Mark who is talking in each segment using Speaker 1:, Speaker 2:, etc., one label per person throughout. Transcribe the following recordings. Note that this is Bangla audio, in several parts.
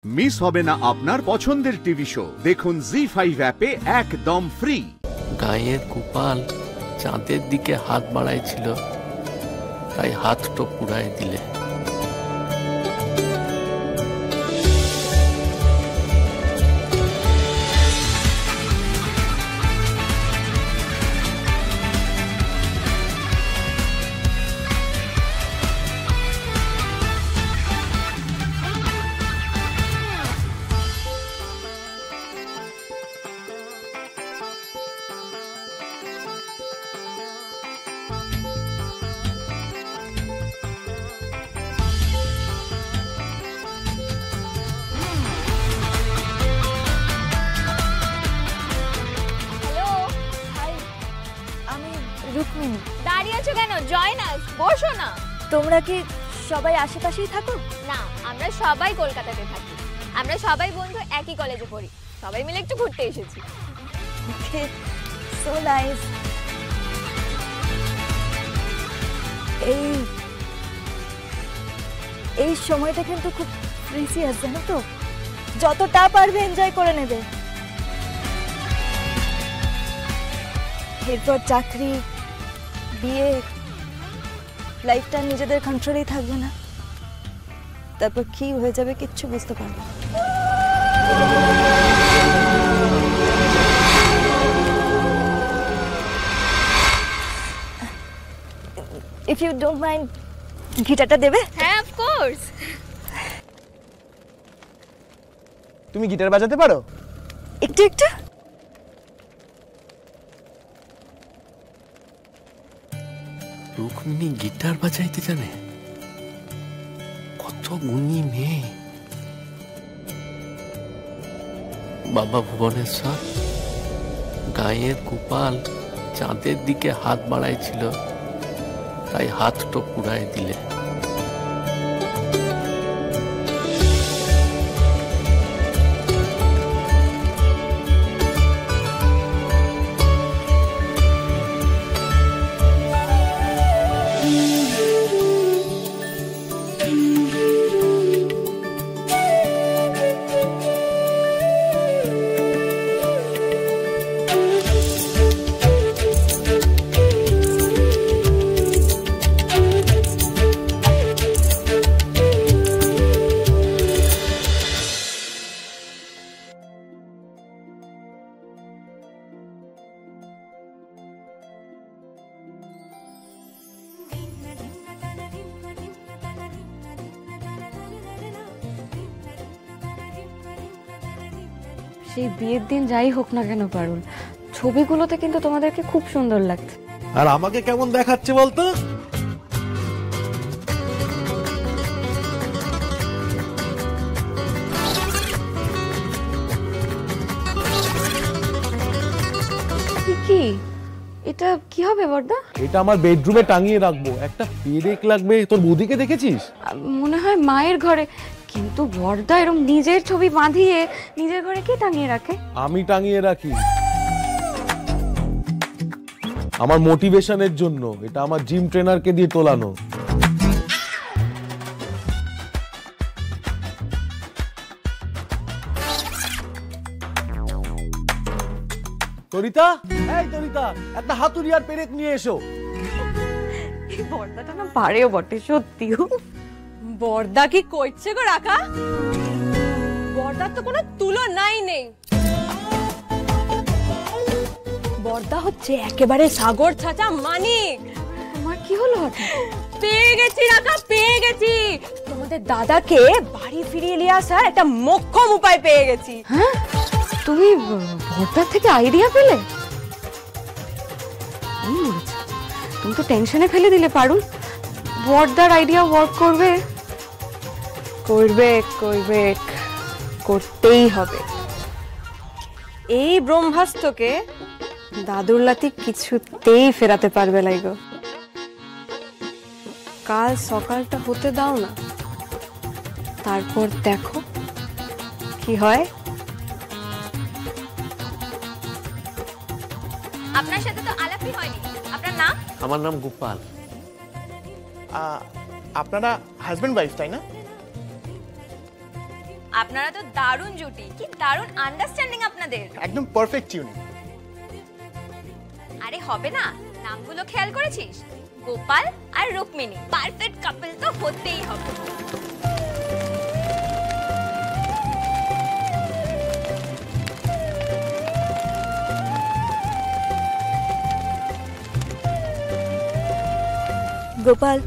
Speaker 1: মিস হবে না আপনার পছন্দের টিভি শো। দেখুন জি5 অ্যাপে একদম ফ্রি।
Speaker 2: গায়ের গোপাল চাঁদের দিকে হাত বাড়াইছিল, তাই হাতটা পুড়ায় দিলে।
Speaker 3: রুকমিনি,
Speaker 4: দাঁড়িয়ে আছো কেন? জয়েন আস, বসো না।
Speaker 3: তোমরা কি সবাই আশেপাশেই থাকো?
Speaker 4: না, আমরা সবাই কলকাতাতে থাকি। আমরা সবাই বন্ধু, একই কলেজে পড়ি। সবাই মিলে একটু ঘুরতে এসেছি।
Speaker 3: ওকে, সো নাইস। এই সময়টা কিন্তু খুব প্রিসিয়াস, জানো তো? যতটা পারবে এনজয় করে নেবে। এরপর চাকরি, বিয়ে, লাইফটা নিজেদের কন্ট্রোলেই থাকবে না। তারপর কি হয়ে যাবে কিচ্ছু বুঝতে পারবে না। ইফ ইউ ডোন্ট মাইন্ড, গিটারটা দেবে?
Speaker 4: হ্যাঁ, অফ কোর্স।
Speaker 5: তুমি গিটার বাজাতে পারো?
Speaker 3: একটু একটু।
Speaker 2: রুক্মিণী গিটার বাজাইতে জানে? কত গুণী মেয়ে। বাবা ভুবনেশ্বর, গায়ের গোপাল চাঁদের দিকে হাত বাড়াইছিল, তাই হাতটা পুড়ায় দিলে।
Speaker 6: সেই বিয়ের দিন যাই হোক না কেন পারুল, ছবিগুলোতে কিন্তু তোমাদেরকে খুব সুন্দর লাগছে।
Speaker 7: আর আমাকে কেমন দেখাচ্ছে বলতো?
Speaker 6: কি এটা কি হবে বর্দা?
Speaker 7: এটা আমার বেডরুমে টাঙিয়ে রাখবো। একটা পেরেক লাগবে। তোর বৌদিকে দেখেছিস?
Speaker 6: মনে হয় মায়ের ঘরে। কিন্তু বর্দা এরকম নিজের ছবি বাঁধিয়ে নিজের ঘরে কে টাঙিয়ে রাখে?
Speaker 7: আমি টাঙিয়ে রাখি আমার মোটিভেশনের জন্য। এটা আমার জিম ট্রেনারকে দিয়ে তোলানো। তরিতা, এই তরিতা, একটা হাতুড়ি আর পেরেক নিয়ে এসো।
Speaker 6: এই বর্দাটা না পারেও বটে, সত্যি।
Speaker 8: বর্দা কি করছে গো রাখা? বর্দার তো কোনো তুলনাই নেই। বর্দা হচ্ছে একেবারে সাগর ছাঁচা মানিক।
Speaker 6: তোমার কি হলো হঠাৎ?
Speaker 8: পেয়ে গেছি রাখা, পেয়ে গেছি। তোমাদের দাদাকে বাড়ি ফিরিয়ে নিয়ে আসার একটা মোক্ষম উপায় পেয়ে গেছি।
Speaker 6: হ্যাঁ, তুমি বর্দার থেকে আইডিয়া পেলে? তুমি তো টেনশনে ফেলে দিলে পারুল। বর্দার আইডিয়া ওয়ার্ক করবে?
Speaker 8: করবে করবে, করতেই হবে। এই ব্রহ্মাস্ত্রকে দাদুর লাতি কিছুতেই ফেরাতে পারবে না গো। কাল সকালটা হতে দাও না, তারপর দেখো কি হয়।
Speaker 4: আপনার সাথে তো আলাপই হয়নি। আপনার নাম?
Speaker 2: আমার নাম গোপাল।
Speaker 5: আপনারা হাজবেন্ড ওয়াইফ তাই না?
Speaker 4: আপনারা তো দারুণ জুটি, কি দারুণ আন্ডারস্ট্যান্ডিং আপনাদের।
Speaker 5: একদম পারফেক্ট টিউনিং।
Speaker 4: আরে হবে না, নামগুলো খেয়াল করেছিস? গোপাল আর রুক্মিণী, পারফেক্ট কাপল তো হতেই হবে।
Speaker 3: গোপাল,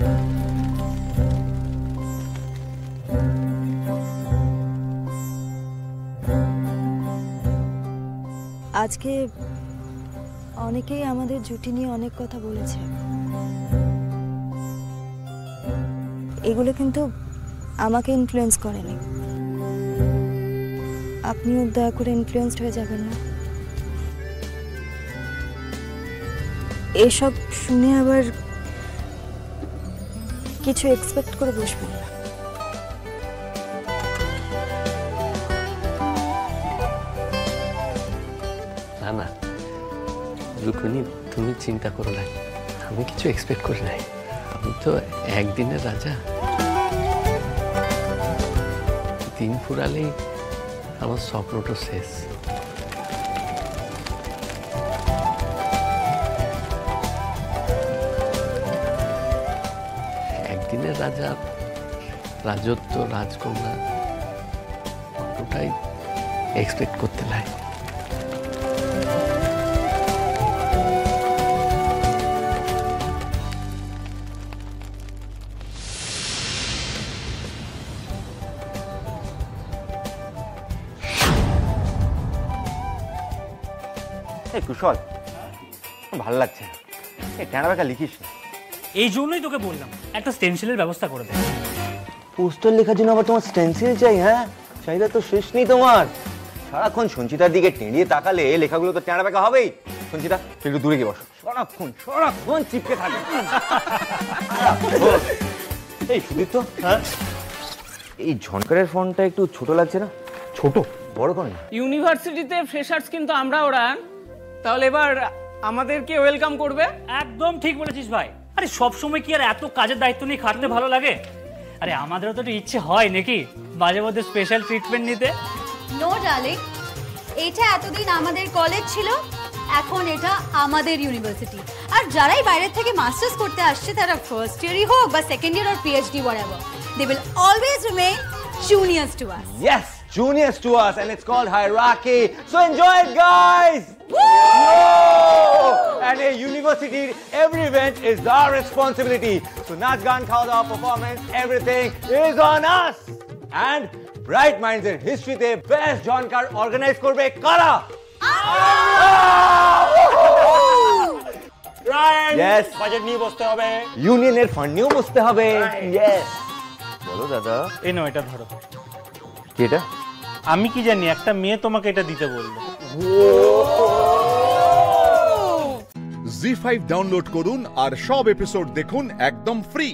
Speaker 3: আজকে অনেকেই আমাদের জুটি নিয়ে অনেক কথা বলেছে। এগুলো কিন্তু আমাকে ইনফ্লুয়েন্স করেনি। আপনিও দয়া করে ইনফ্লুয়েন্সড হয়ে যাবেন না। এসব শুনে আবার কিছু এক্সপেক্ট করে বসবেন না।
Speaker 2: না না রুক্মিণী, তুমি চিন্তা করো না, আমি কিছু এক্সপেক্ট করি নাই। আমি তো একদিনের রাজা, দিন ফুরালেই আমার স্বপ্নটা শেষ। একদিনের রাজা, রাজত্ব, রাজকন্যা, ওটাই এক্সপেক্ট করতে নাই।
Speaker 5: কুশল, ভালো লাগছে না, এই টেনা বেকা লিখিস না।
Speaker 9: এই জন্যই তোকে বললাম একটা স্টেনসিলের ব্যবস্থা করে দে।
Speaker 5: পোস্টার লেখার জন্য আবার তোমার স্টেনসিল চাই? হ্যাঁ, চাহিদা তো শেষ নেই তোমার। সারাক্ষণ সঞ্চিতার দিকে টেঁড়িয়ে তাকালে লেখাগুলো তো টেনা বেকা হবেই। সঞ্চিতা, একটু দূরে গিয়ে বসো। সারাক্ষণ চিপকে থাকে। এই সুদীপ্ত, এই ঝনকারের ফন্টটা একটু ছোট লাগছে না? ছোট বড় কর না।
Speaker 10: ইউনিভার্সিটিতে ফ্রেশার্স কিন্তু আমরা ওরা, তাহলে এবার আমাদেরকে ওয়েলকাম করবে।
Speaker 9: একদম ঠিক বলেছিস ভাই। আরে সব সময় কি আর এত কাজের দায়িত্ব নিয়ে খাটতে ভালো লাগে? আরে আমাদেরও তো একটু ইচ্ছে হয় নাকি মাঝে মধ্যে স্পেশাল ট্রিটমেন্ট নিতে।
Speaker 11: নো ডার্লিং, এটা এতদিন আমাদের কলেজ ছিল, এখন এটা আমাদের ইউনিভার্সিটি। আর যারাই বাইরের থেকে মাস্টার্স করতে আসছে, তারা ফার্স্ট ইয়ারই হোক বা second year or PhD whatever, they will always remain juniors to us.
Speaker 5: Yes, juniors to us, and it's called hierarchy. So enjoy it, guys. Woo! And a university, every event is our responsibility. So naach gaan khawa dawa performance, everything is on us. And Bright Minds in history te best jonkar organize korbe kara.
Speaker 9: Right,
Speaker 5: Yes.
Speaker 9: Budget নিয়ে বসতে হবে,
Speaker 5: ইউনিয়নের ফান্ড নিয়েও বসতে হবে। Yes. বলো দাদা।
Speaker 9: এই নাও এটা ধরো।
Speaker 5: কি এটা?
Speaker 9: আমি কি জানি, একটা মেয়ে তোমাকে এটা দিতে বললো।
Speaker 1: জি5 ডাউনলোড করুন আর সব এপিসোড দেখুন একদম ফ্রি।